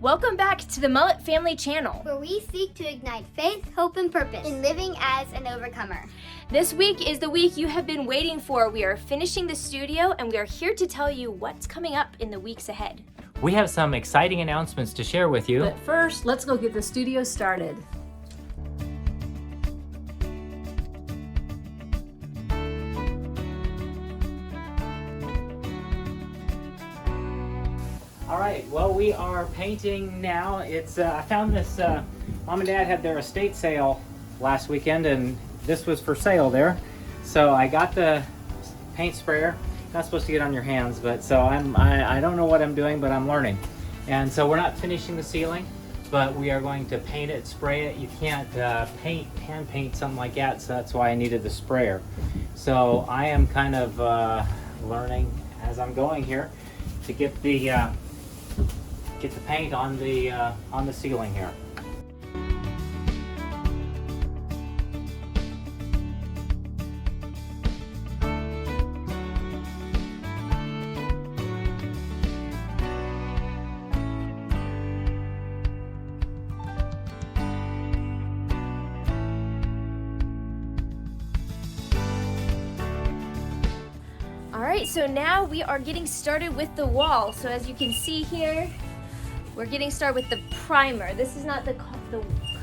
Welcome back to the Mullet Family Channel, where we seek to ignite faith, hope, and purpose in living as an overcomer. This week is the week you have been waiting for. We are finishing the studio and we are here to tell you what's coming up in the weeks ahead. We have some exciting announcements to share with you. But first, let's go get the studio started. All right, well, we are painting now. I found this, Mom and Dad had their estate sale last weekend and this was for sale there. So I got the paint sprayer. Not supposed to get on your hands, but so I don't know what I'm doing, but I'm learning. And so we're not finishing the ceiling, but we are going to paint it, spray it. You can't hand paint something like that, so that's why I needed the sprayer. So I am kind of learning as I'm going here to get the paint on the ceiling here. Alright, so now we are getting started with the wall. So as you can see here, we're getting started with the primer. This is not the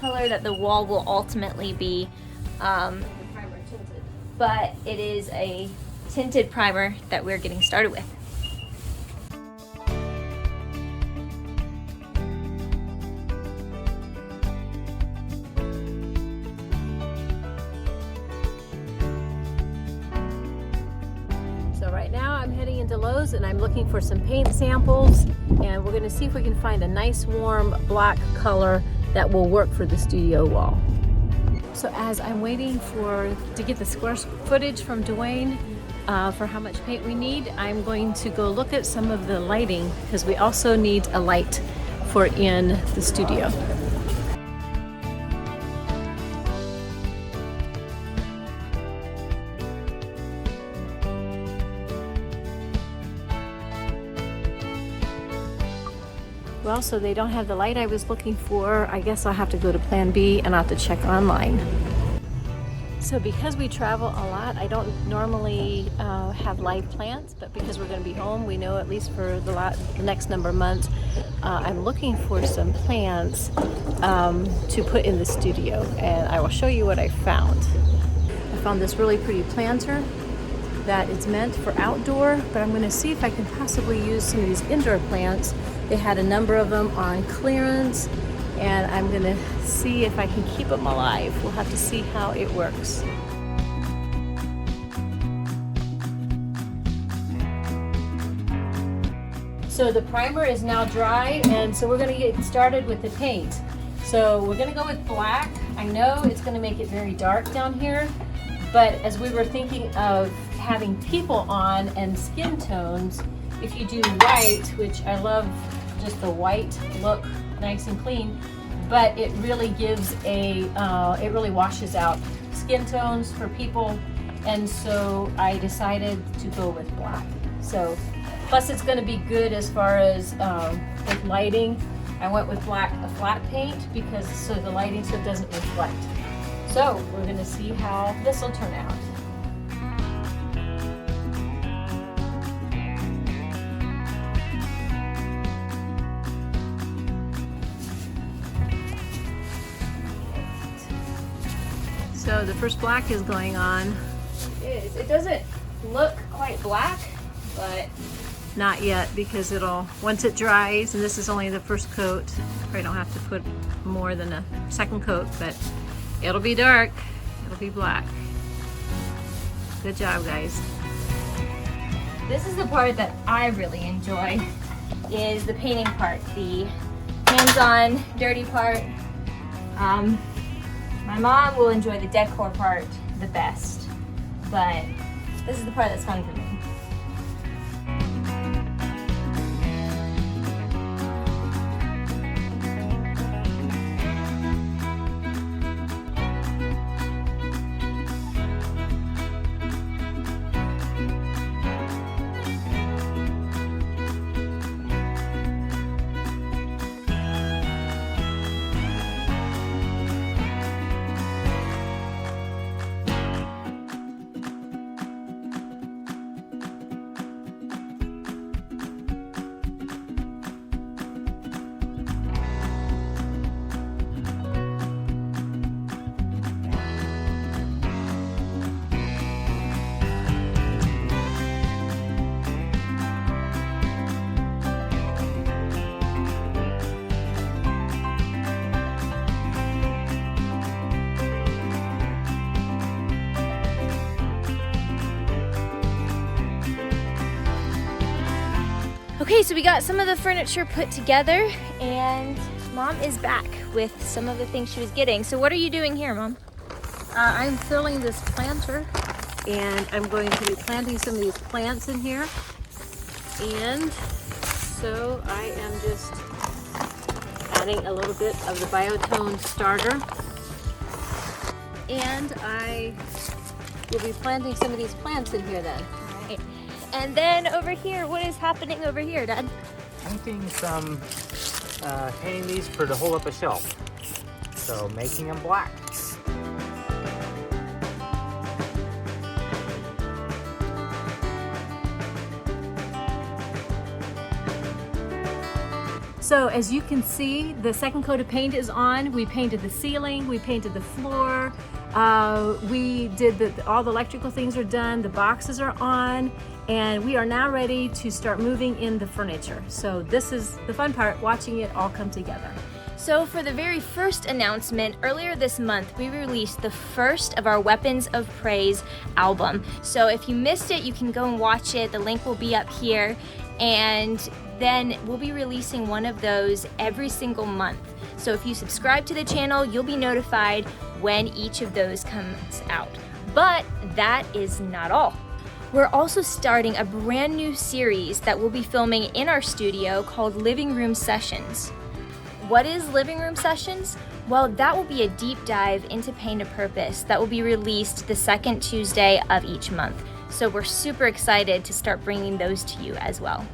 color that the wall will ultimately be, the primer tinted, but it is a tinted primer that we're getting started with. So right now I'm heading into Lowe's and I'm looking for some paint samples, and we're going to see if we can find a nice warm black color that will work for the studio wall. So as I'm waiting to get the square footage from Dwayne for how much paint we need, I'm going to go look at some of the lighting because we also need a light for in the studio. Well, so they don't have the light I was looking for. I guess I'll have to go to Plan B and I'll have to check online. So because we travel a lot, I don't normally have live plants, but because we're going to be home, we know at least for the next number of months, I'm looking for some plants to put in the studio, and I will show you what I found. I found this really pretty planter that is meant for outdoor, but I'm going to see if I can possibly use some of these indoor plants. They had a number of them on clearance, and I'm going to see if I can keep them alive. We'll have to see how it works. So the primer is now dry, and so we're going to get started with the paint. So we're going to go with black. I know it's going to make it very dark down here, but as we were thinking of having people on and skin tones, if you do white, which I love just the white look, nice and clean, but it really gives it really washes out skin tones for people, and so I decided to go with black. So plus it's going to be good as far as with lighting. I went with black, a flat paint, because so the lighting so it doesn't reflect. So we're going to see how this will turn out. So the first black is going on. It doesn't look quite black, but Not yet, because once it dries, and this is only the first coat, probably don't have to put more than a second coat, but it'll be dark, it'll be black. Good job, guys. this is the part that I really enjoy, is the painting part, the hands-on, dirty part. My mom will enjoy the decor part the best, but this is the part that's fun for me. Okay, so we got some of the furniture put together and Mom is back with some of the things she was getting. So what are you doing here, Mom? I'm filling this planter and I'm going to be planting some of these plants in here. And so I am just adding a little bit of the biotone starter. And I will be planting some of these plants in here then. All right. And then over here, what is happening over here, Dad? Painting these to hold up a shelf. So making them black. So as you can see, the second coat of paint is on. We painted the ceiling, we painted the floor, we did all the electrical things are done, the boxes are on, and we are now ready to start moving in the furniture. So this is the fun part, watching it all come together. So for the very first announcement, earlier this month, we released the first of our Weapons of Praise album. So if you missed it, you can go and watch it. The link will be up here. And then we'll be releasing one of those every single month. So if you subscribe to the channel, you'll be notified when each of those comes out. But that is not all. We're also starting a brand new series that we'll be filming in our studio called Living Room Sessions. What is Living Room Sessions? Well, that will be a deep dive into Paint a Purpose that will be released the second Tuesday of each month. So we're super excited to start bringing those to you as well.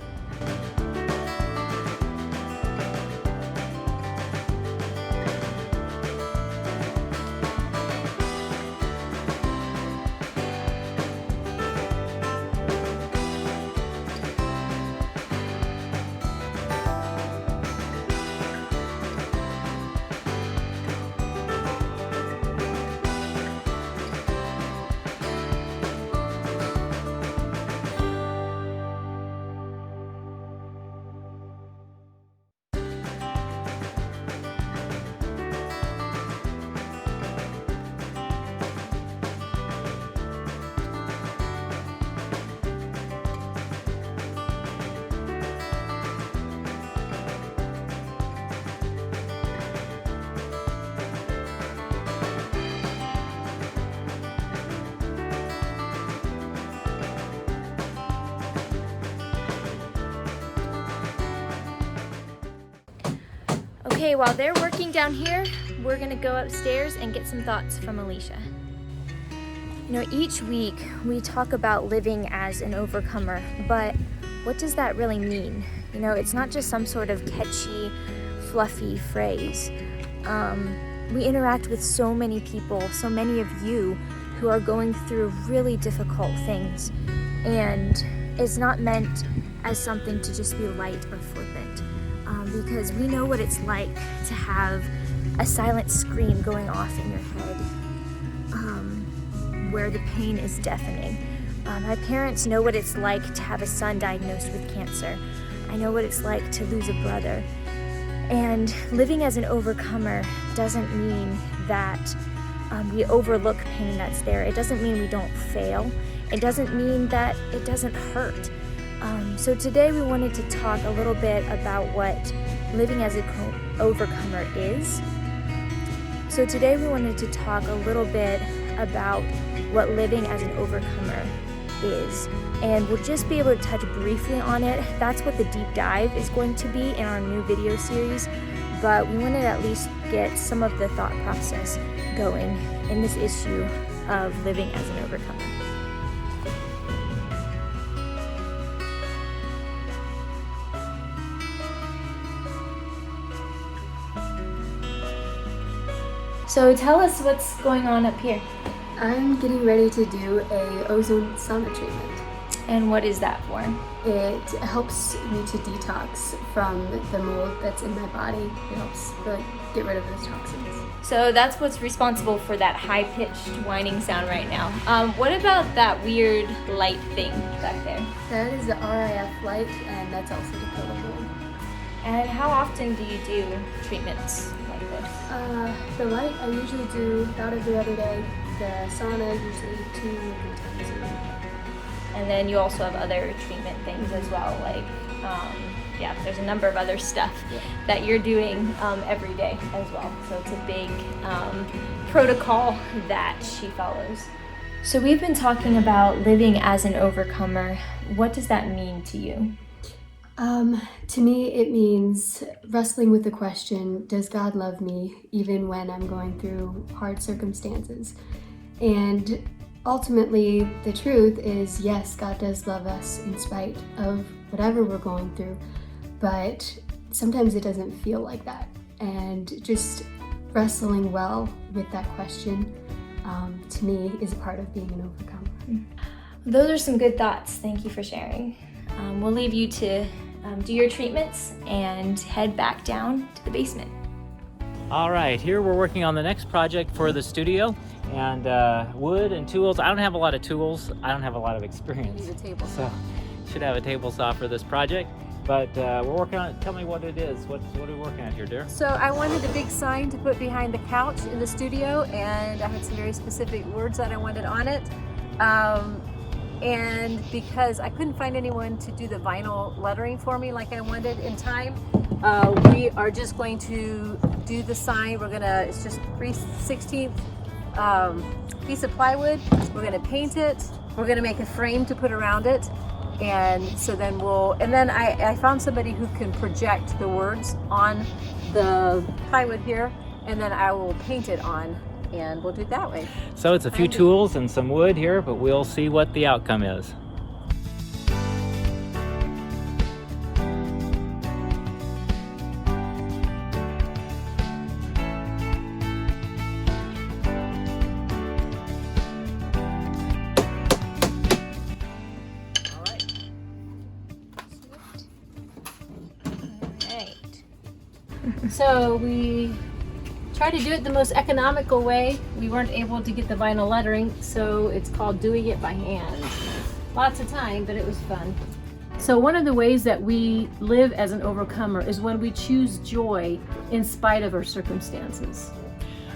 Okay, while they're working down here, we're gonna go upstairs and get some thoughts from Alicia. You know, each week we talk about living as an overcomer, but what does that really mean? You know, it's not just some sort of catchy, fluffy phrase. We interact with so many people, so many of you who are going through really difficult things, and it's not meant as something to just be light or flippant. Because we know what it's like to have a silent scream going off in your head, where the pain is deafening. My parents know what it's like to have a son diagnosed with cancer. I know what it's like to lose a brother. And living as an overcomer doesn't mean that we overlook pain that's there. It doesn't mean we don't fail. It doesn't mean that it doesn't hurt. So today we wanted to talk a little bit about what living as an overcomer is. So today we wanted to talk a little bit about what living as an overcomer is. And we'll just be able to touch briefly on it. That's what the deep dive is going to be in our new video series. But we wanted to at least get some of the thought process going in this issue of living as an overcomer. So tell us what's going on up here. I'm getting ready to do a ozone sauna treatment. And what is that for? It helps me to detox from the mold that's in my body. It helps really get rid of those toxins. So that's what's responsible for that high-pitched whining sound right now. What about that weird light thing back there? That is the RIF light, and that's also to kill the mold. And how often do you do treatments like this? The light I usually do about every other day. The sauna usually 2 or 3 times a week. And then you also have other treatment things as well, like Yeah, there's a number of other stuff that you're doing every day as well. So it's a big protocol that she follows. So we've been talking about living as an overcomer. What does that mean to you? To me, it means wrestling with the question, does God love me even when I'm going through hard circumstances? And ultimately, the truth is, yes, God does love us in spite of whatever we're going through, but sometimes it doesn't feel like that. And just wrestling well with that question, to me, is a part of being an overcomer. Those are some good thoughts. Thank you for sharing. We'll leave you to do your treatments and head back down to the basement. All right, here we're working on the next project for the studio, and wood and tools. I don't have a lot of tools. I don't have a lot of experience. Need a table So should have a table saw for this project, but we're working on it. Tell me what it is. What are we working on here, dear? So I wanted a big sign to put behind the couch in the studio, and I had some very specific words that I wanted on it. And because I couldn't find anyone to do the vinyl lettering for me like I wanted in time, we are just going to do the sign. It's just 3/16 piece of plywood. We're gonna paint it. We're gonna make a frame to put around it. And so then I found somebody who can project the words on the plywood here, and then I will paint it on, and we'll do it that way. So it's a few tools and some wood here, but we'll see what the outcome is. So we tried to do it the most economical way. We weren't able to get the vinyl lettering, so it's called doing it by hand. Lots of time, but it was fun. So one of the ways that we live as an overcomer is when we choose joy in spite of our circumstances.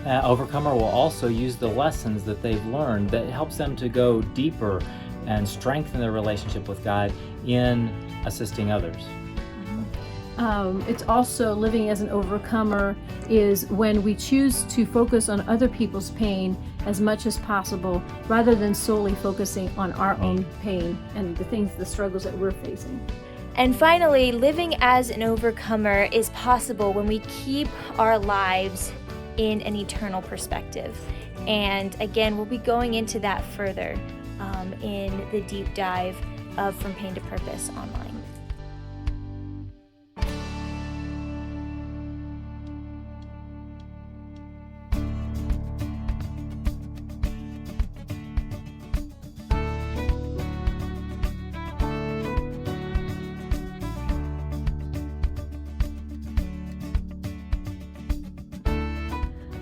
Overcomer will also use the lessons that they've learned that helps them to go deeper and strengthen their relationship with God in assisting others. It's also living as an overcomer is when we choose to focus on other people's pain as much as possible rather than solely focusing on our own pain and the struggles that we're facing. And finally, living as an overcomer is possible when we keep our lives in an eternal perspective. And again, we'll be going into that further in the deep dive of From Pain to Purpose online.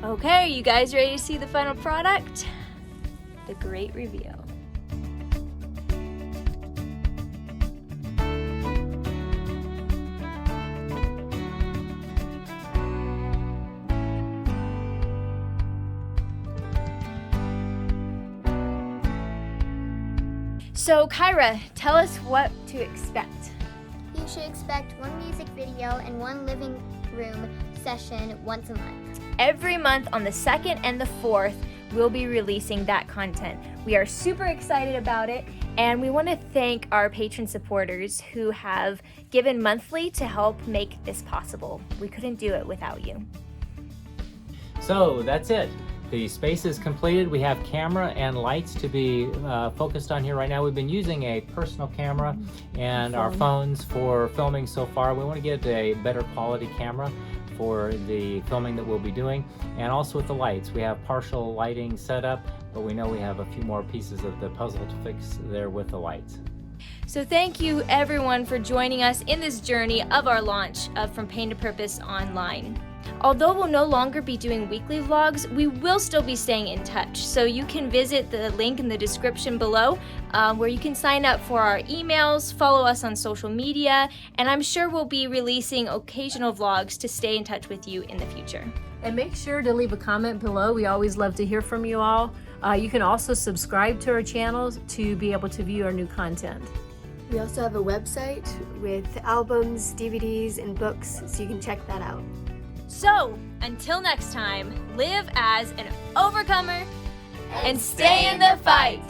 Okay, are you guys ready to see the final product? The great reveal. So Kyra, tell us what to expect. You should expect one music video and one living room session once a month. Every month on the 2nd and the 4th, we'll be releasing that content. We are super excited about it, and we want to thank our patron supporters who have given monthly to help make this possible. We couldn't do it without you. So that's it. The space is completed. We have camera and lights to be focused on here right now. We've been using a personal camera and our phones for filming so far. We want to get a better quality camera for the filming that we'll be doing, and also with the lights. We have partial lighting set up, but we know we have a few more pieces of the puzzle to fix there with the lights. So thank you everyone for joining us in this journey of our launch of From Pain to Purpose online. Although we'll no longer be doing weekly vlogs, we will still be staying in touch. So you can visit the link in the description below where you can sign up for our emails, follow us on social media, and I'm sure we'll be releasing occasional vlogs to stay in touch with you in the future. And make sure to leave a comment below. We always love to hear from you all. You can also subscribe to our channels to be able to view our new content. We also have a website with albums, DVDs, and books, so you can check that out. So, until next time, live as an overcomer and stay in the fight.